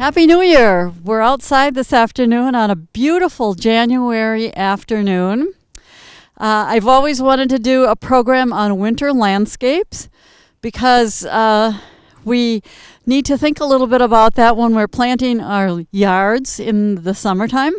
Happy New Year! We're outside this afternoon on a beautiful January afternoon. I've always wanted to do a program on winter landscapes because we need to think a little bit about that when we're planting our yards in the summertime.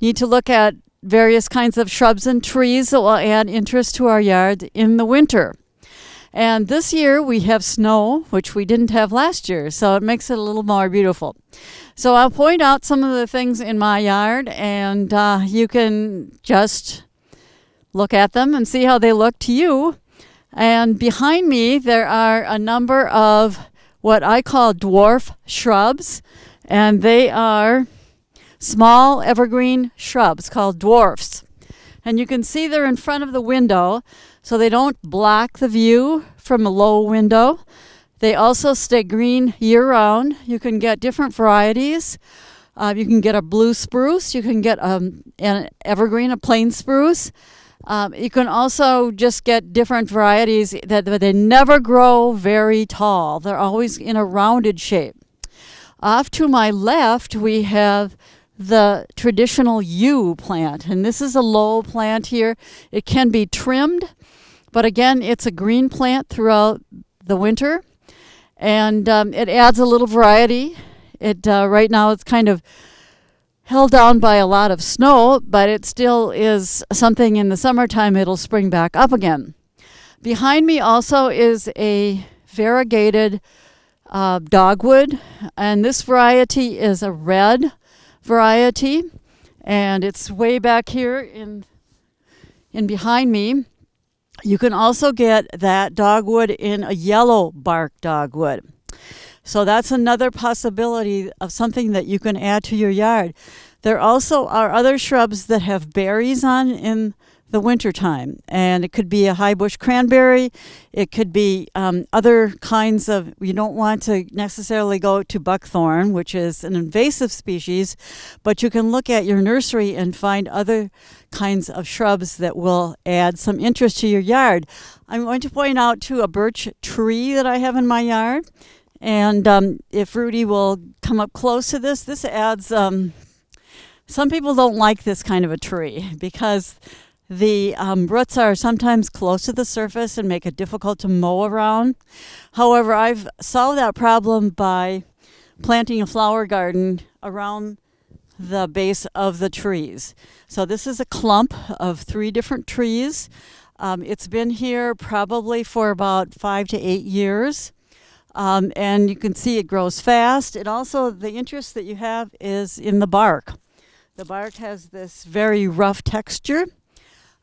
Need to look at various kinds of shrubs and trees that will add interest to our yard in the winter. And this year we have snow, which we didn't have last year, so it makes it a little more beautiful. So I'll point out some of the things in my yard, and you can just look at them and see how they look to you. And behind me there are a number of what I call dwarf shrubs, and they are small evergreen shrubs called dwarfs. And you can see they're in front of the window, so they don't block the view from a low window. They also stay green year-round. You can get different varieties. You can get a blue spruce. You can get an evergreen, a plain spruce. You can also just get different varieties that they never grow very tall. They're always in a rounded shape. Off to my left, we have the traditional yew plant, and this is a low plant here. It can be trimmed, but again, it's a green plant throughout the winter, and it adds a little variety. Right now it's kind of held down by a lot of snow, but it still is something in the summertime it'll spring back up again. Behind me also is a variegated dogwood, and this variety is a red variety, and it's way back here in behind me. You can also get that dogwood in a yellow bark dogwood. So that's another possibility of something that you can add to your yard. There also are other shrubs that have berries on in the wintertime, and it could be a high bush cranberry. It could be other kinds of, you don't want to necessarily go to buckthorn, which is an invasive species, but you can look at your nursery and find other kinds of shrubs that will add some interest to your yard. I'm going to point out too a birch tree that I have in my yard, and if Rudy will come up close to this adds, some people don't like this kind of a tree because the roots are sometimes close to the surface and make it difficult to mow around. However, I've solved that problem by planting a flower garden around the base of the trees. So this is a clump of 3 different trees. It's been here probably for about 5 to 8 years. And you can see it grows fast. It also, the interest that you have is in the bark. The bark has this very rough texture.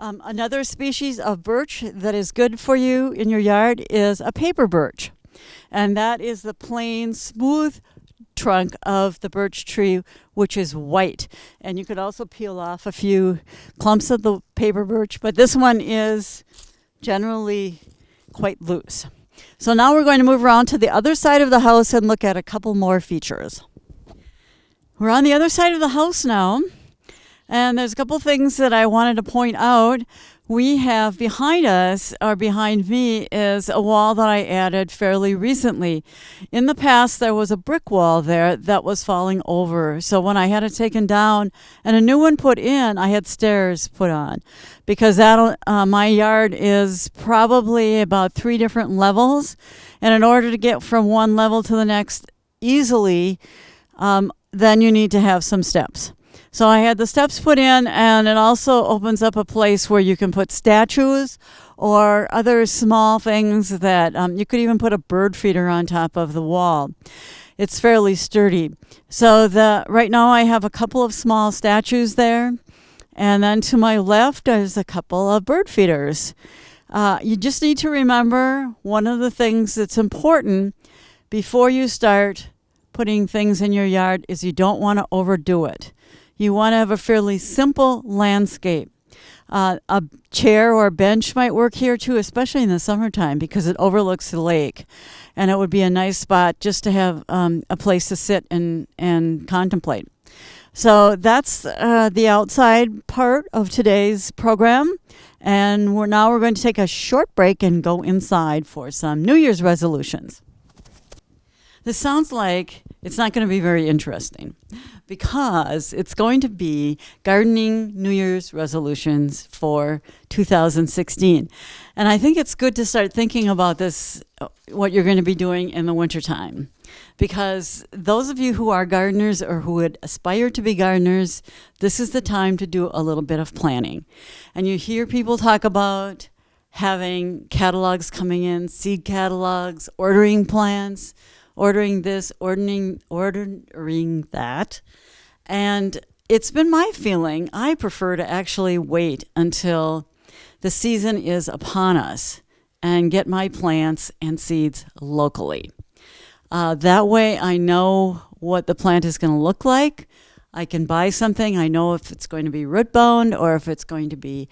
Another species of birch that is good for you in your yard is a paper birch. And that is the plain, smooth trunk of the birch tree, which is white. And you could also peel off a few clumps of the paper birch, but this one is generally quite loose. So now we're going to move around to the other side of the house and look at a couple more features. We're on the other side of the house now. And there's a couple things that I wanted to point out. We have behind us, or behind me, is a wall that I added fairly recently. In the past, there was a brick wall there that was falling over. So when I had it taken down and a new one put in, I had stairs put on. Because my yard is probably about 3 different levels. And in order to get from one level to the next easily, then you need to have some steps. So I had the steps put in, and it also opens up a place where you can put statues or other small things that you could even put a bird feeder on top of the wall. It's fairly sturdy. So right now I have a couple of small statues there, and then to my left there's a couple of bird feeders. You just need to remember one of the things that's important before you start putting things in your yard is you don't want to overdo it. You want to have a fairly simple landscape. A chair or a bench might work here too, especially in the summertime because it overlooks the lake. And it would be a nice spot just to have a place to sit and contemplate. So that's the outside part of today's program. And we're going to take a short break and go inside for some New Year's resolutions. This sounds like It's not going to be very interesting because it's going to be gardening New Year's resolutions for 2016. And I think it's good to start thinking about this, what you're going to be doing in the wintertime. Because those of you who are gardeners or who would aspire to be gardeners, this is the time to do a little bit of planning. And you hear people talk about having catalogs coming in, seed catalogs, ordering plants, ordering this, ordering that. And it's been my feeling, I prefer to actually wait until the season is upon us and get my plants and seeds locally. That way I know what the plant is going to look like. I can buy something. I know if it's going to be root bound or if it's going to be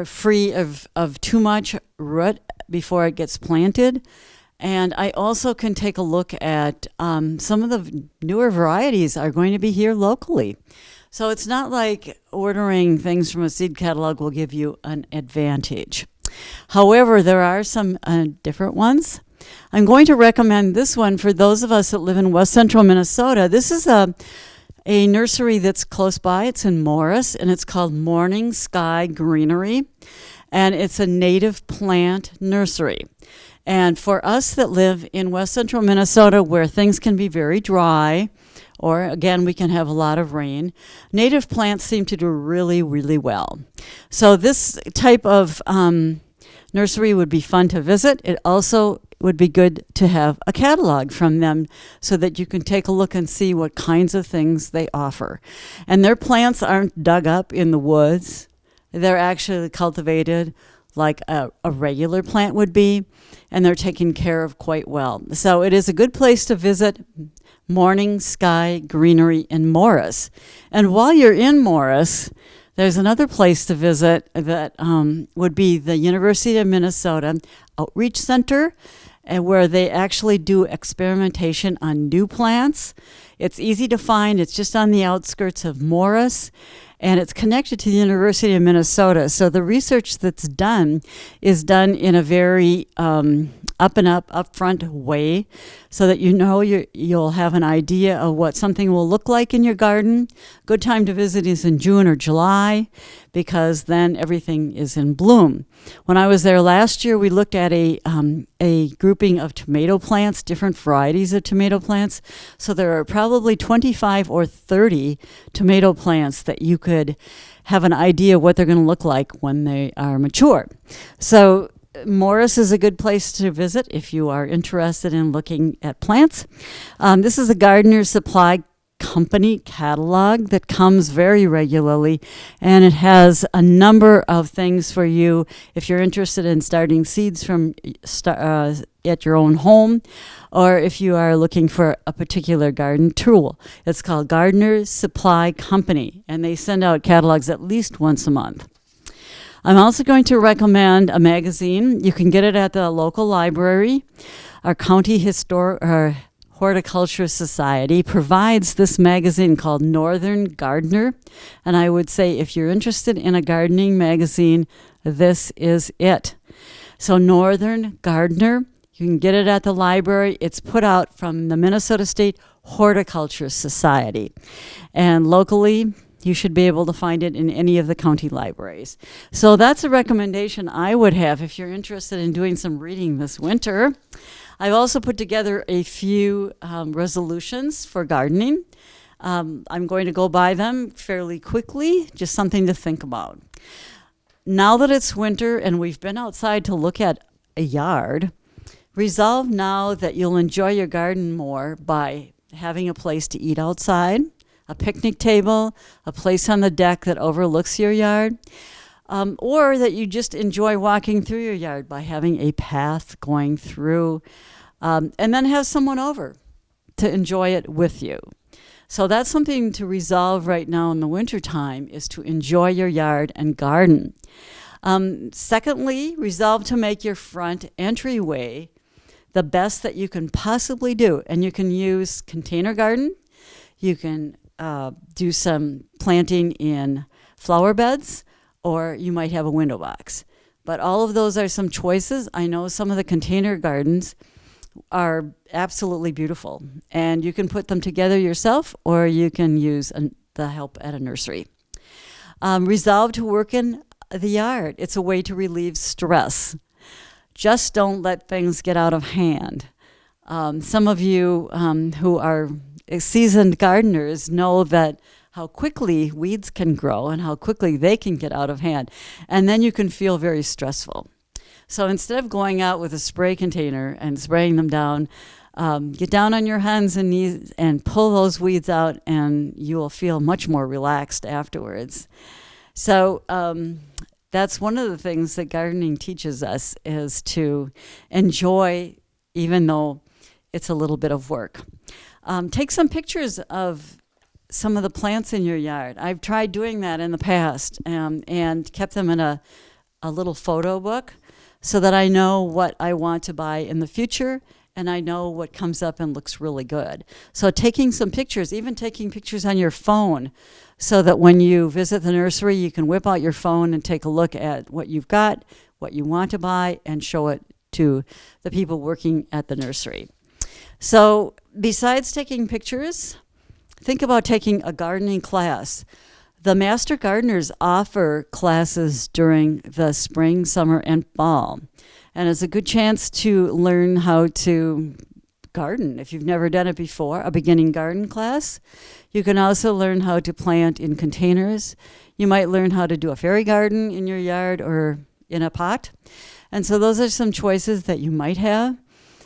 free of too much root before it gets planted. And I also can take a look at some of the newer varieties are going to be here locally. So it's not like ordering things from a seed catalog will give you an advantage. However, there are some different ones. I'm going to recommend this one for those of us that live in West Central Minnesota. This is a nursery that's close by. It's in Morris, and it's called Morning Sky Greenery. And it's a native plant nursery. And for us that live in West Central Minnesota, where things can be very dry, or again, we can have a lot of rain, native plants seem to do really, really well. So this type of nursery would be fun to visit. It also would be good to have a catalog from them so that you can take a look and see what kinds of things they offer. And their plants aren't dug up in the woods. They're actually cultivated like a regular plant would be, and they're taken care of quite well. So it is a good place to visit, Morning Sky Greenery in Morris. And while you're in Morris, there's another place to visit that would be the University of Minnesota Outreach Center, and where they actually do experimentation on new plants. It's easy to find. It's just on the outskirts of Morris, and it's connected to the University of Minnesota. So the research that's done is done in a very upfront way, so that you'll have an idea of what something will look like in your garden. Good time to visit is in June or July, because then everything is in bloom. When I was there last year, we looked at a grouping of tomato plants, different varieties of tomato plants. So there are probably 25 or 30 tomato plants that you could have an idea what they're going to look like when they are mature. So Morris is a good place to visit if you are interested in looking at plants. This is a Gardener's Supply Company catalog that comes very regularly, and it has a number of things for you if you're interested in starting seeds from at your own home, or if you are looking for a particular garden tool. It's called Gardener's Supply Company, and they send out catalogs at least once a month. I'm also going to recommend a magazine. You can get it at the local library. Our county Horticulture Society provides this magazine called Northern Gardener. And I would say if you're interested in a gardening magazine, this is it. So Northern Gardener, you can get it at the library. It's put out from the Minnesota State Horticulture Society. And locally, you should be able to find it in any of the county libraries. So that's a recommendation I would have if you're interested in doing some reading this winter. I've also put together a few resolutions for gardening. I'm going to go by them fairly quickly, just something to think about. Now that it's winter and we've been outside to look at a yard, resolve now that you'll enjoy your garden more by having a place to eat outside, a picnic table, a place on the deck that overlooks your yard, or that you just enjoy walking through your yard by having a path going through, and then have someone over to enjoy it with you. So that's something to resolve right now in the wintertime, is to enjoy your yard and garden. Secondly, resolve to make your front entryway the best that you can possibly do. And you can use container garden. You can do some planting in flower beds, or you might have a window box. But all of those are some choices. I know some of the container gardens are absolutely beautiful. And you can put them together yourself, or you can use the help at a nursery. Resolve to work in the yard. It's a way to relieve stress. Just don't let things get out of hand. Some of you who are seasoned gardeners know that how quickly weeds can grow and how quickly they can get out of hand. And then you can feel very stressful. So instead of going out with a spray container and spraying them down, get down on your hands and knees and pull those weeds out, and you will feel much more relaxed afterwards. So that's one of the things that gardening teaches us, is to enjoy even though it's a little bit of work. Take some pictures of some of the plants in your yard. I've tried doing that in the past and kept them in a little photo book so that I know what I want to buy in the future, and I know what comes up and looks really good. So taking some pictures, even taking pictures on your phone, so that when you visit the nursery, you can whip out your phone and take a look at what you've got, what you want to buy, and show it to the people working at the nursery. So besides taking pictures, think about taking a gardening class. The Master Gardeners offer classes during the spring, summer, and fall. And it's a good chance to learn how to garden if you've never done it before, a beginning garden class. You can also learn how to plant in containers. You might learn how to do a fairy garden in your yard or in a pot. And so those are some choices that you might have.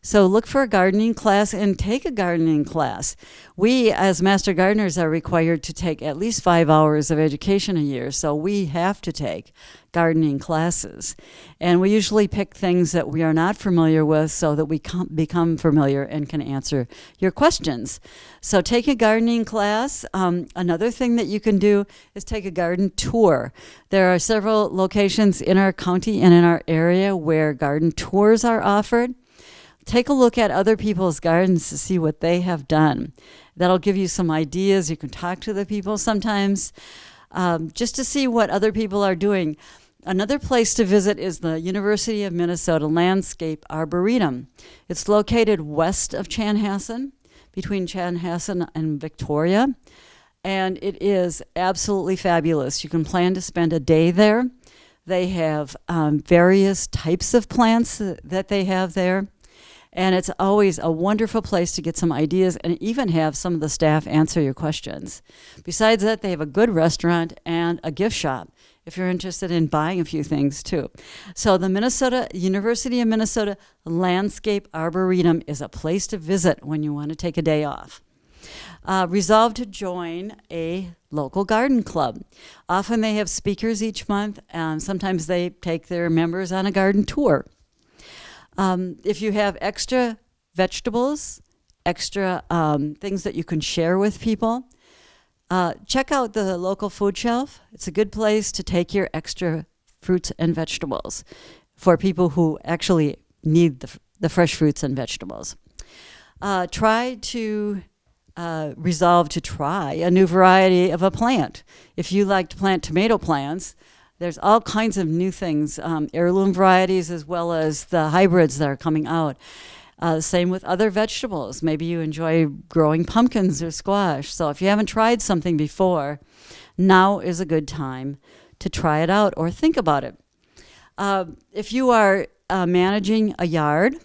So look for a gardening class and take a gardening class. We, as Master Gardeners, are required to take at least 5 hours of education a year, so we have to take gardening classes. And we usually pick things that we are not familiar with so that we become familiar and can answer your questions. So take a gardening class. Another thing that you can do is take a garden tour. There are several locations in our county and in our area where garden tours are offered. Take a look at other people's gardens to see what they have done. That'll give you some ideas. You can talk to the people sometimes just to see what other people are doing. Another place to visit is the University of Minnesota Landscape Arboretum. It's located west of Chanhassen, between Chanhassen and Victoria, and it is absolutely fabulous. You can plan to spend a day there. They have various types of plants that they have there. And it's always a wonderful place to get some ideas and even have some of the staff answer your questions. Besides that, they have a good restaurant and a gift shop if you're interested in buying a few things too. So the University of Minnesota Landscape Arboretum is a place to visit when you want to take a day off. Resolve to join a local garden club. Often they have speakers each month, and sometimes they take their members on a garden tour. If you have extra vegetables, extra things that you can share with people, check out the local food shelf. It's a good place to take your extra fruits and vegetables for people who actually need the fresh fruits and vegetables. Try to resolve to try a new variety of a plant. If you like to plant tomato plants, there's all kinds of new things, heirloom varieties as well as the hybrids that are coming out. Same with other vegetables. Maybe you enjoy growing pumpkins or squash. So if you haven't tried something before, now is a good time to try it out or think about it. If you are managing a yard,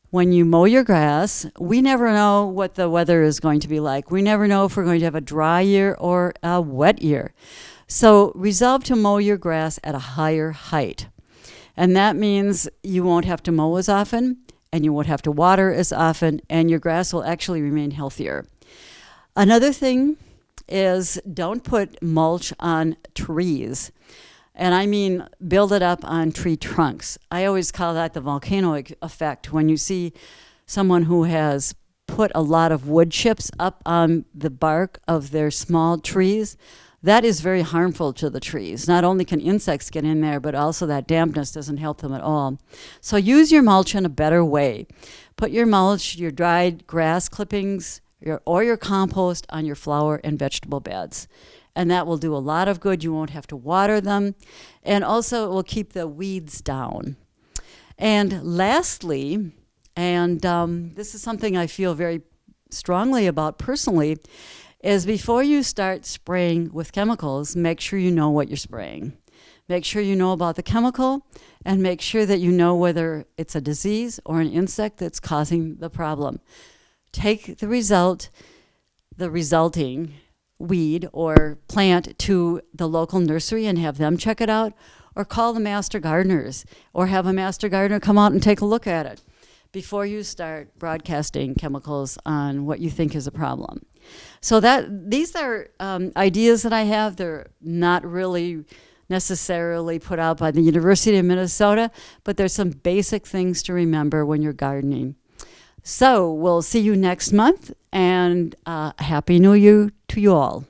when you mow your grass, we never know what the weather is going to be like. We never know if we're going to have a dry year or a wet year. So resolve to mow your grass at a higher height. And that means you won't have to mow as often, and you won't have to water as often, and your grass will actually remain healthier. Another thing is don't put mulch on trees. And I mean build it up on tree trunks. I always call that the volcano effect. When you see someone who has put a lot of wood chips up on the bark of their small trees, that is very harmful to the trees. Not only can insects get in there, but also that dampness doesn't help them at all. So use your mulch in a better way. Put your mulch, your dried grass clippings, or your compost on your flower and vegetable beds. And that will do a lot of good. You won't have to water them. And also it will keep the weeds down. And lastly, And this is something I feel very strongly about personally, is before you start spraying with chemicals, make sure you know what you're spraying. Make sure you know about the chemical, and make sure that you know whether it's a disease or an insect that's causing the problem. Take the resulting weed or plant to the local nursery and have them check it out, or call the master gardeners, or have a master gardener come out and take a look at it before you start broadcasting chemicals on what you think is a problem. So these are ideas that I have. They're not really necessarily put out by the University of Minnesota, but there's some basic things to remember when you're gardening. So we'll see you next month, and Happy New Year to you all.